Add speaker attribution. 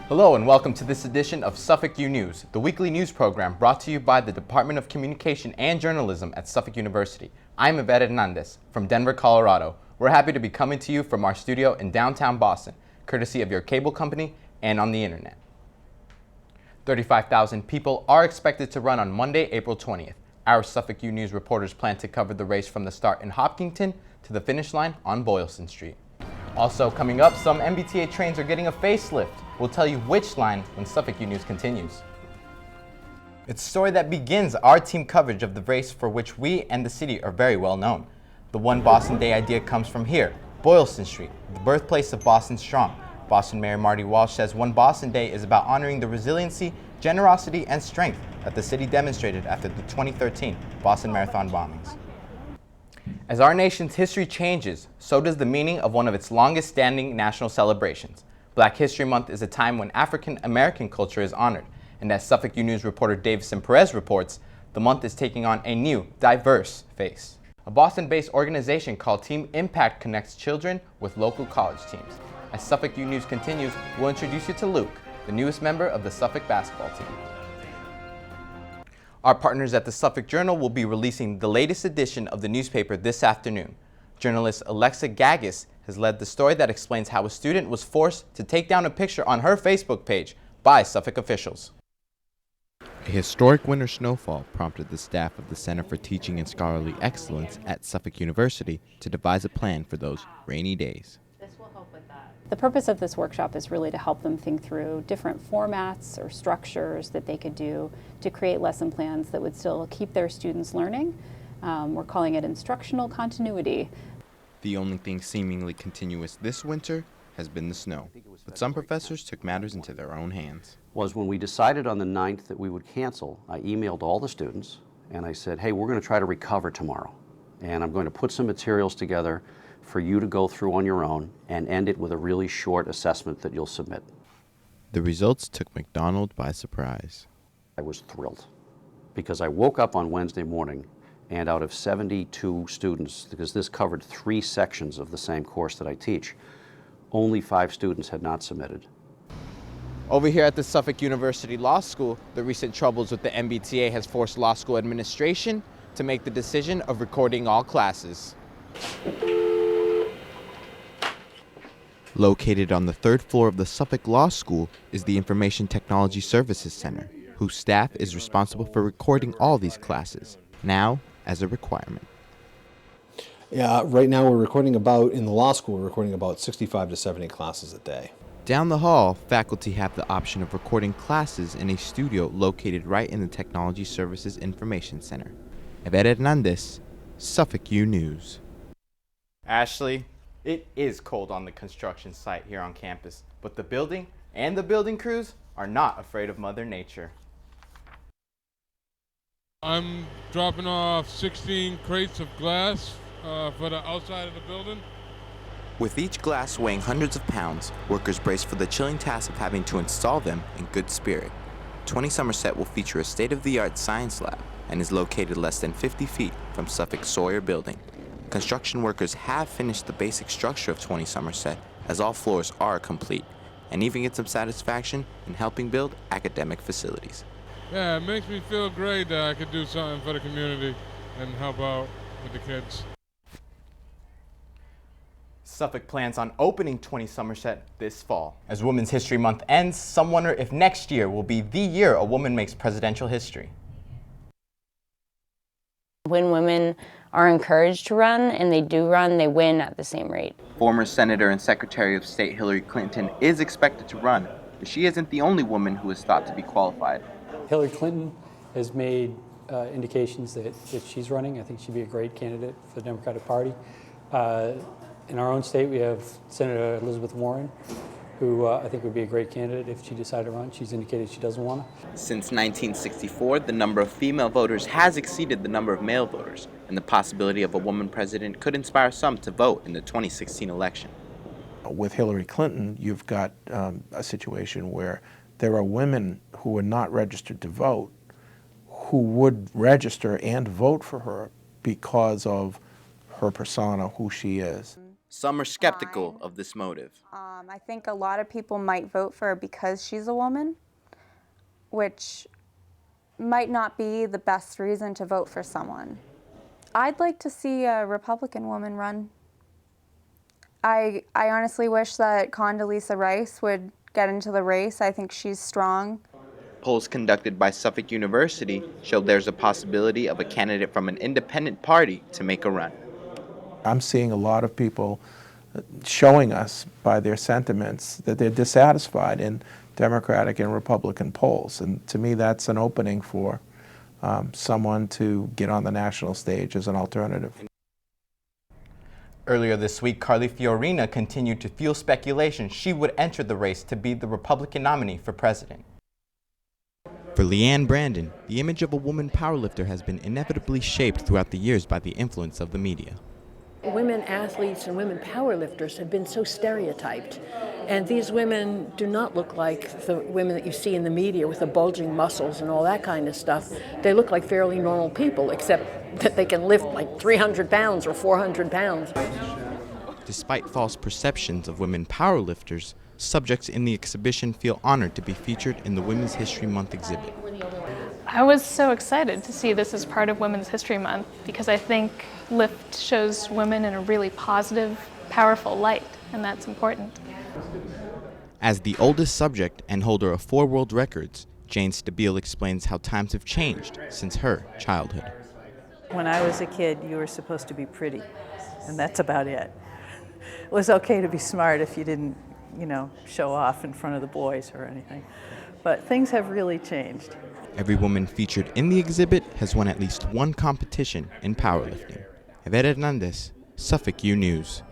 Speaker 1: Hello and welcome to this edition of Suffolk U News, the weekly news program brought to you by the Department of Communication and Journalism at Suffolk University. I'm Ever Hernandez from Denver, Colorado. We're happy to be coming to you from our studio in downtown Boston, courtesy of your cable company and on the internet. 35,000 people are expected to run on Monday, April 20th. Our Suffolk U News reporters plan to cover the race from the start in Hopkinton to the finish line on Boylston Street. Also coming up, some MBTA trains are getting a facelift. We'll tell you which line when Suffolk U News continues. It's a story that begins our team coverage of the race for which we and the city are very well known. The One Boston Day idea comes from here, Boylston Street, the birthplace of Boston Strong. Boston Mayor Marty Walsh says One Boston Day is about honoring the resiliency, generosity, and strength that the city demonstrated after the 2013 Boston Marathon bombings. As our nation's history changes, so does the meaning of one of its longest-standing national celebrations. Black History Month is a time when African American culture is honored, and as Suffolk U News reporter Davison Perez reports, the month is taking on a new, diverse face. A Boston-based organization called Team Impact connects children with local college teams. As Suffolk U News continues, we'll introduce you to Luke, the newest member of the Suffolk basketball team. Our partners at the Suffolk Journal will be releasing the latest edition of the newspaper this afternoon. Journalist Alexa Gaggis has led the story that explains how a student was forced to take down a picture on her Facebook page by Suffolk officials.
Speaker 2: A historic winter snowfall prompted the staff of the Center for Teaching and Scholarly Excellence at Suffolk University to devise a plan for those rainy days.
Speaker 3: The purpose of this workshop is really to help them think through different formats or structures that they could do to create lesson plans that would still keep their students learning. We're calling it instructional continuity.
Speaker 2: The only thing seemingly continuous this winter has been the snow, but some professors took matters into their own hands.
Speaker 4: Was when we decided on the 9th that we would cancel, I emailed all the students and I said, hey, we're going to try to recover tomorrow. And I'm going to put some materials together for you to go through on your own and end it with a really short assessment that you'll submit.
Speaker 2: The results took McDonald by surprise.
Speaker 4: I was thrilled because I woke up on Wednesday morning and out of 72 students, because this covered 3 sections of the same course that I teach, only 5 students had not submitted.
Speaker 1: Over here at the Suffolk University Law School, the recent troubles with the MBTA has forced law school administration to make the decision of recording all classes.
Speaker 2: Located on the 3rd floor of the Suffolk Law School is the Information Technology Services Center, whose staff is responsible for recording all these classes, now as a requirement.
Speaker 5: Yeah, right now in the law school, we're recording about 65 to 70 classes a day.
Speaker 2: Down the hall, faculty have the option of recording classes in a studio located right in the Technology Services Information Center. Ever Hernandez, Suffolk U News.
Speaker 1: Ashley, it is cold on the construction site here on campus, but the building and the building crews are not afraid of Mother Nature.
Speaker 6: I'm dropping off 16 crates of glass for the outside of the building.
Speaker 2: With each glass weighing hundreds of pounds, workers brace for the chilling task of having to install them in good spirit. 20 Somerset will feature a state-of-the-art science lab and is located less than 50 feet from Suffolk's Sawyer building. Construction workers have finished the basic structure of 20 Somerset, as all floors are complete, and even get some satisfaction in helping build academic facilities.
Speaker 6: Yeah, it makes me feel great that I could do something for the community and help out with the kids.
Speaker 1: Suffolk plans on opening 20 Somerset this fall. As Women's History Month ends, some wonder if next year will be the year a woman makes presidential history.
Speaker 7: When women are encouraged to run, and they do run, they win at the same rate.
Speaker 1: Former Senator and Secretary of State Hillary Clinton is expected to run, but she isn't the only woman who is thought to be qualified.
Speaker 8: Hillary Clinton has made indications that she's running. I think she'd be a great candidate for the Democratic Party. In our own state, we have Senator Elizabeth Warren, who I think would be a great candidate if she decided to run. She's indicated she doesn't want to.
Speaker 1: Since 1964, the number of female voters has exceeded the number of male voters, and the possibility of a woman president could inspire some to vote in the 2016 election.
Speaker 9: With Hillary Clinton, you've got a situation where there are women who are not registered to vote who would register and vote for her because of her persona, who she is.
Speaker 2: Some are skeptical of this motive.
Speaker 10: I think a lot of people might vote for her because she's a woman, which might not be the best reason to vote for someone. I'd like to see a Republican woman run. I honestly wish that Condoleezza Rice would get into the race. I think she's strong.
Speaker 2: Polls conducted by Suffolk University show there's a possibility of a candidate from an independent party to make a run.
Speaker 9: I'm seeing a lot of people showing us by their sentiments that they're dissatisfied in Democratic and Republican polls. And to me, that's an opening for someone to get on the national stage as an alternative.
Speaker 1: Earlier this week, Carly Fiorina continued to fuel speculation she would enter the race to be the Republican nominee for president.
Speaker 2: For Leanne Brandon, the image of a woman powerlifter has been inevitably shaped throughout the years by the influence of the media.
Speaker 11: Women athletes and women powerlifters have been so stereotyped, and these women do not look like the women that you see in the media with the bulging muscles and all that kind of stuff. They look like fairly normal people, except that they can lift like 300 pounds or 400 pounds.
Speaker 2: Despite false perceptions of women powerlifters, subjects in the exhibition feel honored to be featured in the Women's History Month exhibit.
Speaker 12: I was so excited to see this as part of Women's History Month because I think Lift shows women in a really positive, powerful light, and that's important.
Speaker 2: As the oldest subject and holder of 4 world records, Jane Stabile explains how times have changed since her childhood.
Speaker 13: When I was a kid, you were supposed to be pretty, and that's about it. It was okay to be smart if you didn't, show off in front of the boys or anything. But things have really changed.
Speaker 2: Every woman featured in the exhibit has won at least one competition in powerlifting. Ever Hernandez, Suffolk U News.